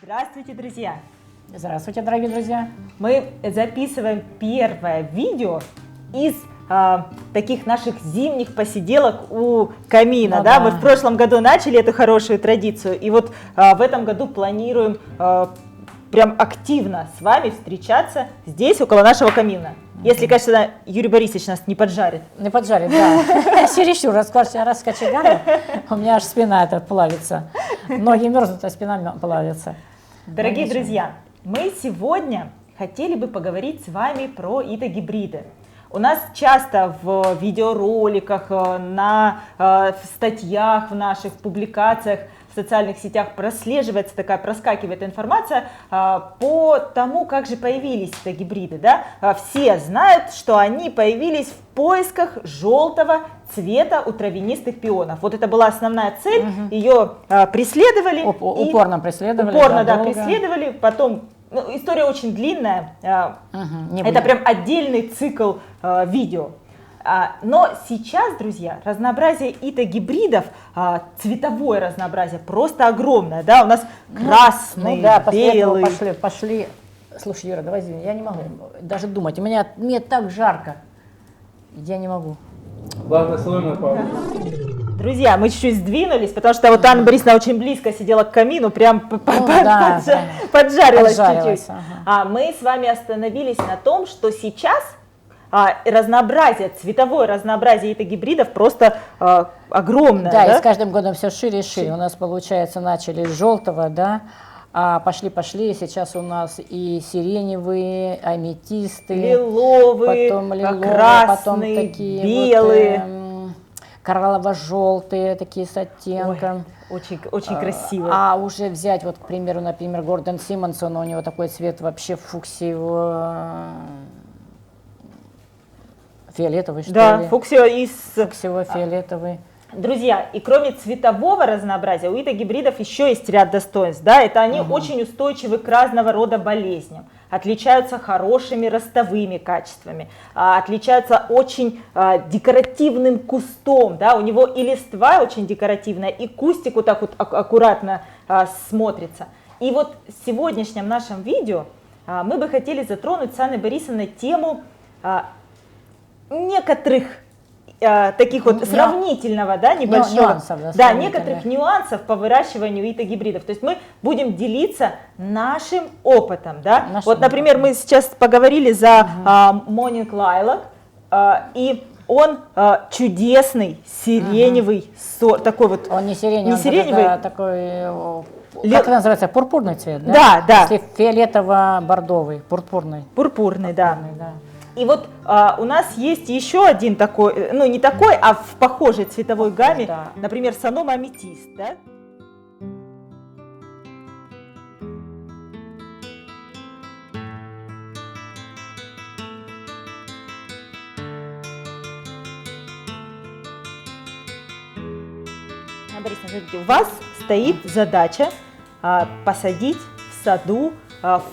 Здравствуйте, друзья! Здравствуйте, дорогие друзья! Мы записываем первое видео из таких наших зимних посиделок у камина. Ну, да? да. Мы в прошлом году начали эту хорошую традицию, и вот в этом году планируем прям активно с вами встречаться здесь, около нашего камина. Если, конечно, Юрий Борисович нас не поджарит. Не поджарит, да. Чересчур раскочегарю, у меня аж спина плавится. Ноги мерзнут, а спина плавится. Дорогие друзья, мы сегодня хотели бы поговорить с вами про ИТО-гибриды. У нас часто в видеороликах, в статьях, в наших публикациях, в социальных сетях проскакивает информация по тому, как же появились ИТО-гибриды. Да? Все знают, что они появились в поисках желтого цвета у травянистых пионов. Вот это была основная цель, ее преследовали. Упорно преследовали. Упорно, да, преследовали, потом... Ну, история очень длинная, это прям отдельный цикл видео. Но сейчас, друзья, разнообразие ИТО-гибридов, цветовое разнообразие просто огромное. Да? У нас красный, белый. Пошли. Слушай, Юра, давай извини, я не могу даже думать. Мне так жарко. Я не могу. Благословенная Павел. Друзья, мы чуть-чуть сдвинулись, потому что вот Анна Борисовна очень близко сидела к камину, прям поджарилась чуть-чуть. А мы с вами остановились на том, что сейчас цветовое разнообразие ИТО-гибридов просто огромное. Да, и с каждым годом все шире и шире. У нас, получается, начали с желтого, да, а пошли, и сейчас у нас и сиреневые, аметисты, лиловые, потом красные, потом такие белые. Вот, кораллово-желтые такие с оттенком. Ой, очень красиво. А уже взять, вот, к примеру, например, Гордон Симмонсон, у него такой цвет вообще фуксиево-фиолетовый, что ли? Да, фуксиево-фиолетовый. Друзья, и кроме цветового разнообразия, у ИТО-гибридов еще есть ряд достоинств. Да? Это они очень устойчивы к разного рода болезням, отличаются хорошими ростовыми качествами, отличаются очень декоративным кустом. Да? У него и листва очень декоративная, и кустик вот так вот аккуратно смотрится. И вот в сегодняшнем нашем видео мы бы хотели затронуть с Анной Борисовной тему некоторых таких вот сравнительного, да, небольшого, нюансов, некоторых нюансов по выращиванию ИТО-гибридов. То есть мы будем делиться нашим опытом, да. Вот, например, мы сейчас поговорили за Morning Lilac, и он чудесный сиреневый сорт, такой вот. Он не сиреневый, это такой, как это называется, пурпурный цвет, да? Да, да. Если фиолетово-бордовый, пурпурный. Пурпурный, да. И вот у нас есть еще один такой, ну не такой, а в похожей цветовой гамме, да. Например, Sonoma Amethyst, да? Борис, смотрите, у вас стоит задача посадить в саду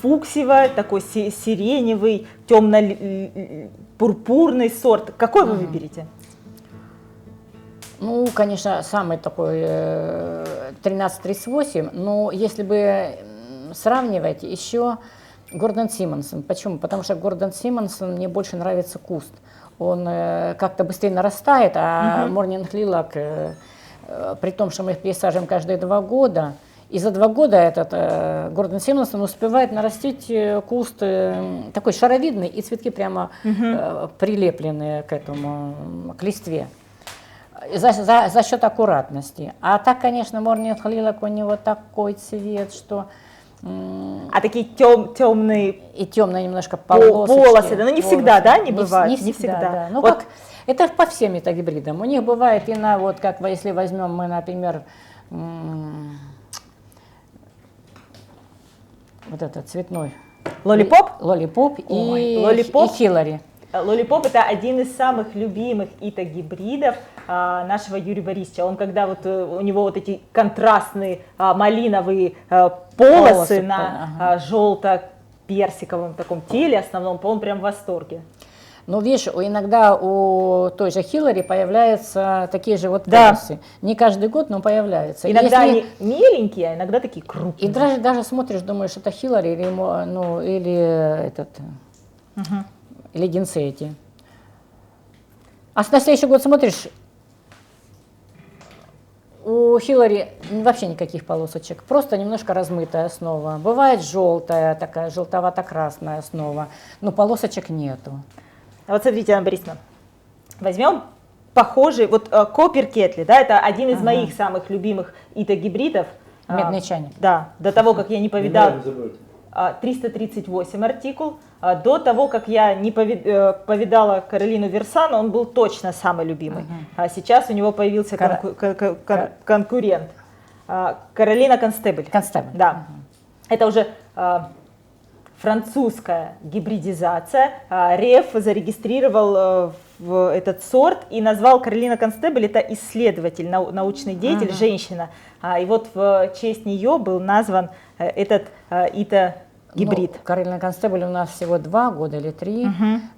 фуксиевый, такой сиреневый, темно-пурпурный сорт. Какой вы выберете? Ну, конечно, самый такой 1338, но если бы сравнивать, еще Гордон Симмонсон. Почему? Потому что Гордон Симмонсон мне больше нравится куст. Он как-то быстрее нарастает, а Morning Lilac, при том, что мы их пересаживаем каждые 2 года, и за 2 года этот Гордон Симмонсон успевает нарастить куст такой шаровидный, и цветки прямо прилеплены к листве. За счет аккуратности. А так, конечно, Morning Lilac, у него такой цвет, что... А такие темные... И темные немножко полосы. Да, но не всегда, да, не бывает? Не всегда, да. Ну, вот. Это по всем ИТО-гибридам. У них бывает и вот как если возьмем мы, например, вот этот цветной. Лолипоп? Лолипоп и Хиллари. Лолипоп — это один из самых любимых ИТО-гибридов нашего Юрия Борисовича. Он когда вот у него вот эти контрастные малиновые полосы на желто-персиковом таком теле основном, он прям в восторге. Но видишь, иногда у той же Хиллари появляются такие же вот Да. полосы. Не каждый год, но появляются. Иногда Если- они меленькие, а иногда такие И крупные. даже смотришь, думаешь, это Хиллари или, ну, или этот, Мгм. леденцы эти. А на следующий год смотришь, у Хиллари вообще никаких полосочек, просто немножко размытая основа. Бывает желтая, такая желтовато-красная основа, но полосочек нету. А вот смотрите, Анна Борисовна, возьмем похожий, вот Копер Кетли, да, это один из моих самых любимых итогибридов. Медный чайник. Да, до того, как я не повидала, Не забудьте. 338 артикул. До того, как я не повидала Каролину Версан, он был точно самый любимый. А сейчас у него появился конкурент. Каролина Констебль. Констебль. Да. Это уже французская гибридизация. РЕФ зарегистрировал этот сорт и назвал Каролина Констебль, это исследователь, научный деятель, женщина. И вот в честь нее был назван этот ито-гибрид. Ну, Каролина Констебль у нас всего 2 года или 3,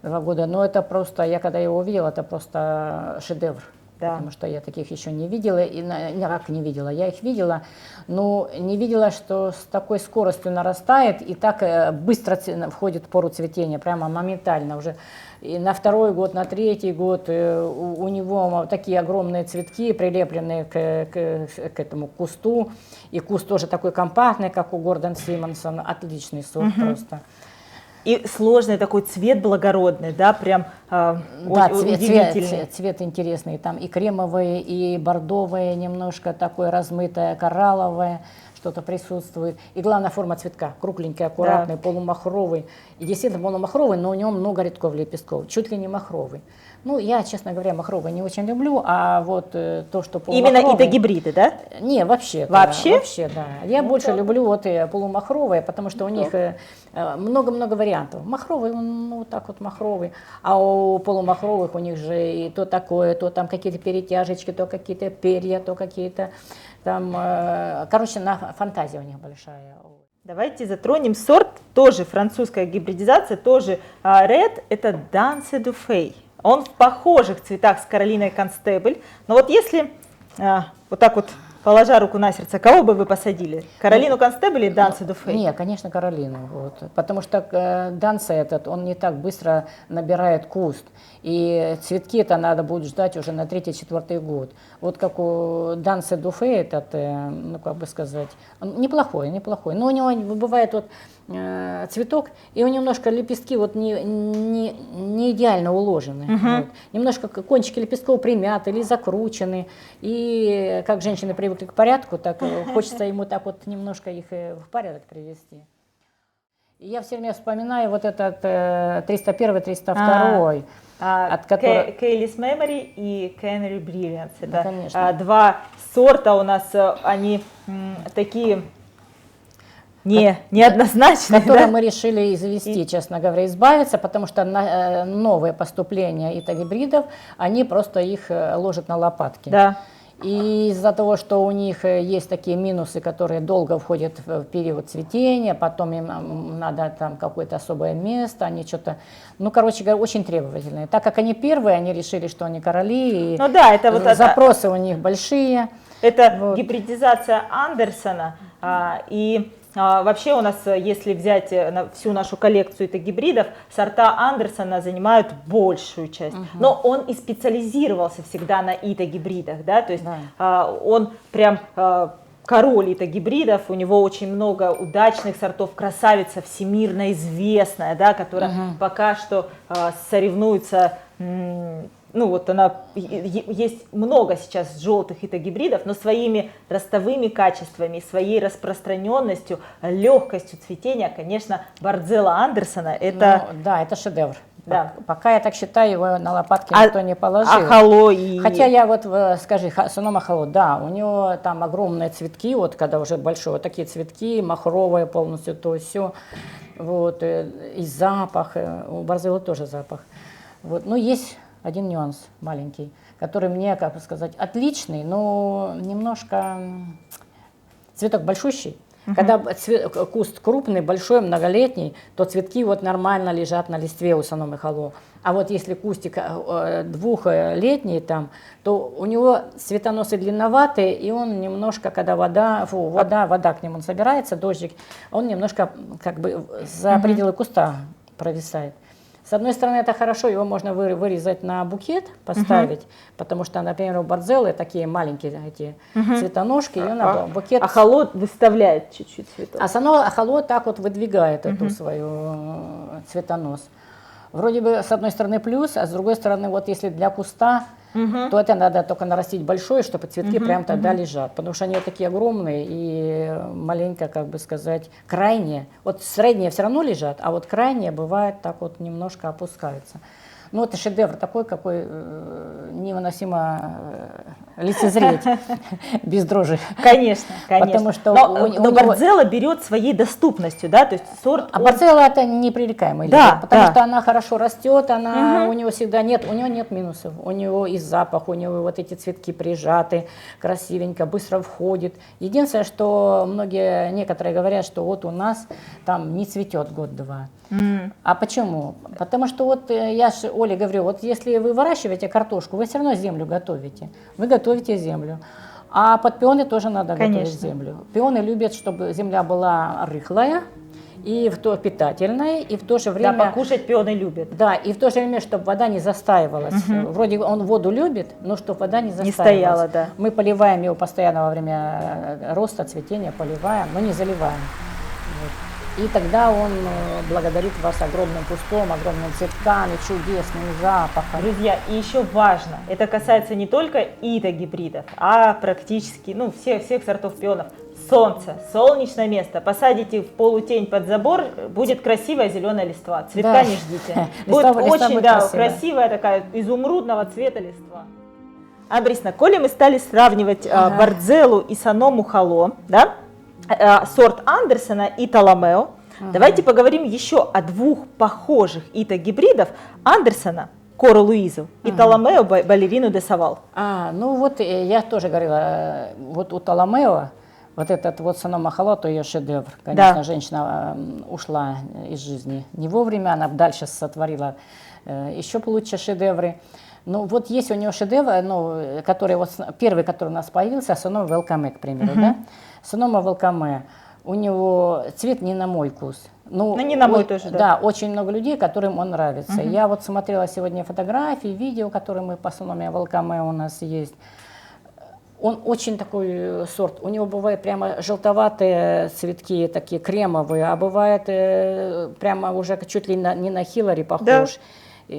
2 года, но это просто, я когда его увидела, это просто шедевр. Да. Потому что я таких еще не видела, и как не видела, я их видела, но не видела, что с такой скоростью нарастает и так быстро входит в пору цветения, прямо моментально уже. И на 2-й год, на 3-й год у него такие огромные цветки, прилепленные к этому кусту, и куст тоже такой компактный, как у Гордон Симмонсон, отличный сорт просто. И сложный такой цвет благородный, да, прям Да, удивительный. цвет интересный, там и кремовые, и бордовые, немножко такое размытое, коралловое, что-то присутствует. И главная форма цветка, кругленький, аккуратный, полумахровый. И действительно полумахровый, но у него много рядков лепестков, чуть ли не махровый. Ну, я, честно говоря, махровый не очень люблю, а вот то, что полумахровый... Именно итогибриды, да? Не, вообще. Вообще? Вообще, да. Я больше люблю вот полумахровые, потому что у них много-много вариантов. Махровый, он ну, вот так вот махровый, а у полумахровых у них же и то такое, то там какие-то перетяжечки, то какие-то перья, то какие-то там... Короче, фантазия у них большая. Давайте затронем сорт, тоже французская гибридизация, тоже Red, это Danse du Fay. Он в похожих цветах с Каролиной Констебль, но вот если вот так вот, положа руку на сердце, кого бы вы посадили? Каролину Констебль или Danse du Fay? Нет, конечно, Каролину, вот, потому что Данса этот, он не так быстро набирает куст, и цветки-то надо будет ждать уже на 3-4 год. Вот как у Дансе Дуфе этот, ну как бы сказать, он неплохой, но у него бывает вот цветок, и у него немножко лепестки вот не идеально уложены. Вот. Немножко кончики лепестков примяты или закручены. И как женщины привыкли к порядку, так хочется ему так вот немножко их в порядок привести. И я все время вспоминаю вот этот 301-302, от которого... Кейлис Memory и Canary Brilliance. Да, Это конечно. 2 сорта у нас, они такие неоднозначные. Которые Да? мы решили завести, честно говоря, избавиться, потому что новые поступления итогибридов, они просто их ложат на лопатки. Да. И из-за того, что у них есть такие минусы, которые долго входят в период цветения, потом им надо там какое-то особое место, они что-то, ну, короче говоря, очень требовательные. Так как они первые, они решили, что они короли, и Ну да, это вот запросы у них большие. это Вот. гибридизация Андерсона, и вообще у нас, если взять всю нашу коллекцию гибридов, сорта Андерсона занимают большую часть. Но он и специализировался всегда на ито-гибридах, да, то есть он прям король ито-гибридов, у него очень много удачных сортов, красавица всемирно известная, да, которая пока что соревнуется. Ну вот она, есть много сейчас желтых ито-гибридов, но своими ростовыми качествами, своей распространенностью, легкостью цветения, конечно, Барзелла Андерсона это... Ну, да, это шедевр. Да. Пока я так считаю, его на лопатки никто не положил. Ахало и... Хотя я вот, скажи, Соном Ахало, да, у него там огромные цветки, вот когда уже большой, вот такие цветки, махровые полностью, то все, вот, и запах, у Барзеллы тоже запах. Вот, ну, есть один нюанс маленький, который мне, как бы сказать, отличный, но немножко цветок большущий, Когда куст крупный, большой, многолетний, то цветки вот нормально лежат на листве у Сономы Хало. А вот если кустик двухлетний там, то у него цветоносы длинноватые, и он немножко, когда вода к нему собирается, дождик, он немножко как бы за пределы куста провисает. С одной стороны, это хорошо, его можно вырезать на букет, поставить, потому что, например, у борзеллы такие маленькие эти цветоножки, и на букет... А Хало выставляет чуть-чуть цветов. А Хало так вот выдвигает эту свою цветонос. Вроде бы с одной стороны плюс, а с другой стороны, вот если для куста, то это надо только нарастить большое, чтобы цветки прям тогда лежат. Потому что они вот такие огромные и маленько, как бы сказать, крайние. Вот средние все равно лежат, а вот крайние бывает так вот немножко опускаются. Ну, это шедевр такой, какой невыносимо лицезреть без дрожи. Конечно, конечно. Потому что но борзелла берет своей доступностью, да, то есть сорт... А борзелла это непререкаемый лидер, потому что она хорошо растет, у него всегда нет минусов. У него и запах, у него вот эти цветки прижаты, красивенько, быстро входит. Единственное, что некоторые говорят, что вот у нас там не цветет год-два. А почему? Потому что вот я же Оле говорю, вот если вы выращиваете картошку, вы все равно землю готовите. Вы готовите землю. А под пионы тоже надо готовить землю. Пионы любят, чтобы земля была рыхлая, и питательная, и в то же время... Да, покушать пионы любят. Да, и в то же время, чтобы вода не застаивалась. Вроде он воду любит, но чтобы вода не застаивалась. Не стояла, да. Мы поливаем его постоянно во время роста, цветения, поливаем, но не заливаем. Вот. И тогда он благодарит вас огромным кустом, огромным цветками, чудесным запахом. Друзья, и еще важно, это касается не только ита-гибридов, а практически всех сортов пионов. Солнце, солнечное место. Посадите в полутень под забор, будет красивая зеленая листва. Цветка не ждите. Будет очень красивая такая изумрудного цвета листва. Борисовна, коли мы стали сравнивать борзеллу и Соному Хало, да? Сорт Андерсона и Толомео. Давайте поговорим еще о двух похожих ита-гибридов Андерсона, Кору Луизу, и Толомео, балерину де Савал. Ну вот я тоже говорила, вот у Толомео, вот этот вот Сонома Хало, то ее шедевр. Конечно, женщина ушла из жизни не вовремя, она дальше сотворила еще лучше шедевры. Ну вот есть у нее шедевр, который вот первый, который у нас появился, Сонома Велкаме, к примеру, да? Сонома Велкаме, у него цвет не на мой вкус. Не на мой тоже, да. Да, очень много людей, которым он нравится. Я вот смотрела сегодня фотографии, видео, которые мы по Сономе Велкаме у нас есть. Он очень такой сорт, у него бывают прямо желтоватые цветки, такие кремовые, а бывает прямо уже чуть ли не на Хиллари похож. Да.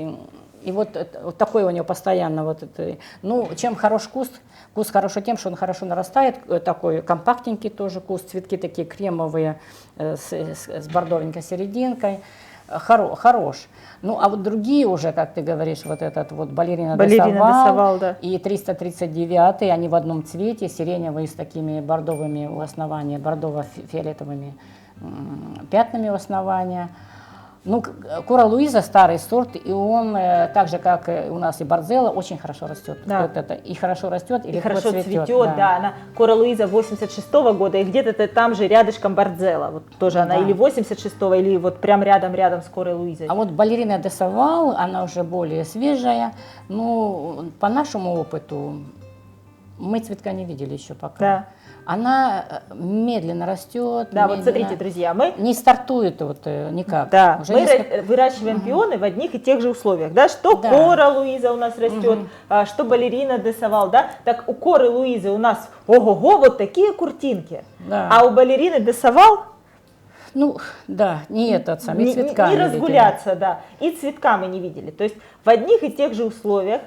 И вот такой у него постоянно вот это. Ну, чем хорош куст? Куст хорошо тем, что он хорошо нарастает, такой компактненький тоже куст, цветки такие кремовые с бордовенькой серединкой. Хорош. Ну, а вот другие уже, как ты говоришь, вот этот вот балерина де Савал, да. И 339, они в одном цвете, сиреневые с такими бордовыми у основания, бордово-фиолетовыми пятнами у основания. Ну, Кора Луиза старый сорт, и он, так же, как у нас и борзелла, очень хорошо растет. Да. Вот это, и хорошо растет, и хорошо цветет. Да. Она Кора Луиза 86-го года, и где-то там же рядышком борзелла. Вот тоже она или 86-го, или вот прям рядом с Корой Луизой. А вот балерина де Савал, она уже более свежая. Ну, по нашему опыту, мы цветка не видели еще пока. Да. Она медленно растет. Да, вот смотрите, друзья, мы не стартует вот никак. Да, уже мы выращиваем пионы в одних и тех же условиях, да, что Кора Луиза у нас растет, что балерина де Савал, да, так у Коры Луизы у нас, ого-го, вот такие куртинки, а у балерины де Савал, ну, да, не цветка не разгуляться, да, и цветка мы не видели, то есть в одних и тех же условиях,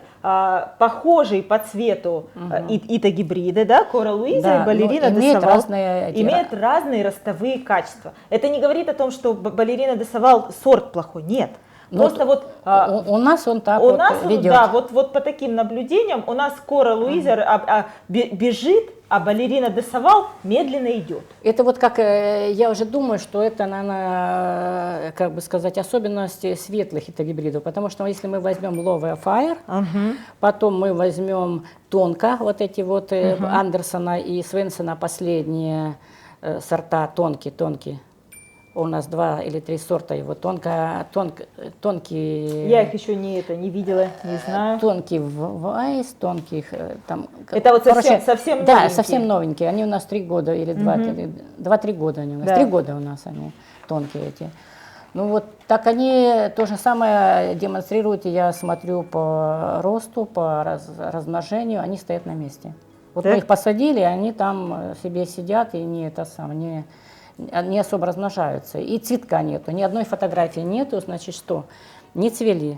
похожие по цвету ита-гибриды, да, Кора Луиза и балерина де Савал имеют разные ростовые качества. Это не говорит о том, что балерина де Савал сорт плохой, нет. Просто вот у нас он так ведет. Да, вот по таким наблюдениям у нас Кора Луиза бежит, а балерина де Савал медленно идет. Это вот как, я уже думаю, что это, наверное, как бы сказать, особенности светлых ита-гибридов, потому что если мы возьмем Love Fire, потом мы возьмем тонко, вот эти вот Андерсона и Свенсона последние, сорта тонкие. У нас 2 или 3 сорта его, тонкие. Я их еще не видела, не знаю. Тонкий вайс, тонких там. Это вот совсем да, новенькие. совсем новенькие. Они у нас 3 года или 2-3 года они у нас. Да. 3 года у нас они тонкие эти. Ну вот так они то же самое демонстрируют, и я смотрю по росту, по размножению, они стоят на месте. Вот Так. мы их посадили, они там себе сидят и не особо размножаются. И цветка нету, ни одной фотографии нету, значит что? Не цвели.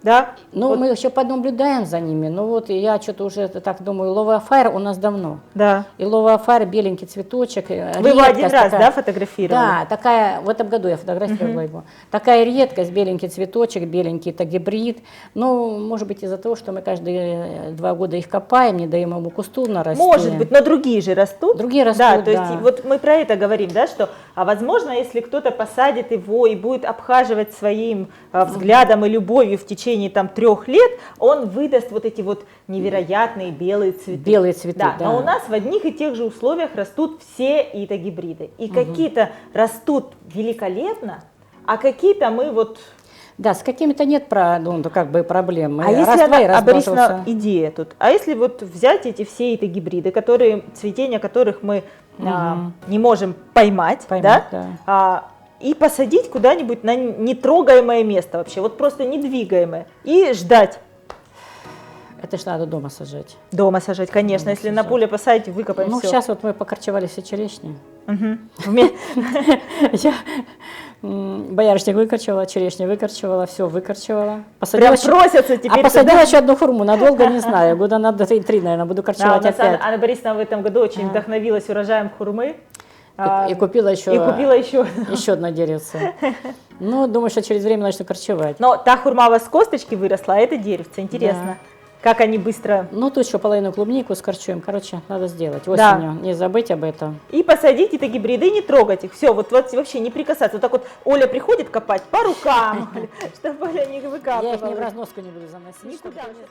Да? Ну, Вот. мы еще понаблюдаем за ними, но вот я что-то уже так думаю, Love Affair у нас давно. Да. И Love Affair, беленький цветочек. Вы его один раз, да, фотографировали? Да, такая, в этом году я фотографировала его. Такая редкость, беленький цветочек, беленький, это гибрид. Ну, может быть, из-за того, что мы каждые 2 года их копаем, не даем ему кусту нарасти. Может быть, но другие же растут. Другие растут, да. То есть да. вот мы про это говорим, да, что, возможно, если кто-то посадит его и будет обхаживать своим взглядом и любовью в течение там 3 лет, он выдаст вот эти вот невероятные белые цветы. Белые цветы, да. Но у нас в одних и тех же условиях растут все итогибриды. И какие-то растут великолепно, а какие-то мы вот... Да, с какими-то нет проблем. А если Раз-два и Борисовна, размножился. идея тут, а если вот взять эти все итогибриды, цветение которых мы не можем поймать, да? И посадить куда-нибудь на нетрогаемое место вообще, вот просто недвигаемое, и ждать. Это ж надо дома сажать. Дома сажать, конечно, Дома если сажать. на поле посадить, выкопаем Ну, все. сейчас вот мы покорчевали все черешни. Я боярышник выкорчевала, черешню выкорчевала, все выкорчевала. Прям просятся теперь. Посадила еще одну хурму, надолго не знаю, года на 3, наверное, буду корчевать опять. Анна Борисовна в этом году очень вдохновилась урожаем хурмы. И купила еще. Еще одно деревце. Ну, думаю, что через время начну корчевать. Но та хурма у вас с косточки выросла, а это деревце, интересно. Как они быстро... Ну, тут еще половину клубнику скорчуем. Короче, надо сделать осенью. Не забыть об этом. И посадить гибриды, не трогать их. Все, вот вообще не прикасаться. Вот так вот Оля приходит копать по рукам, чтобы Оля не выкапывала. Я их ни в разноску не буду заносить. Никуда не.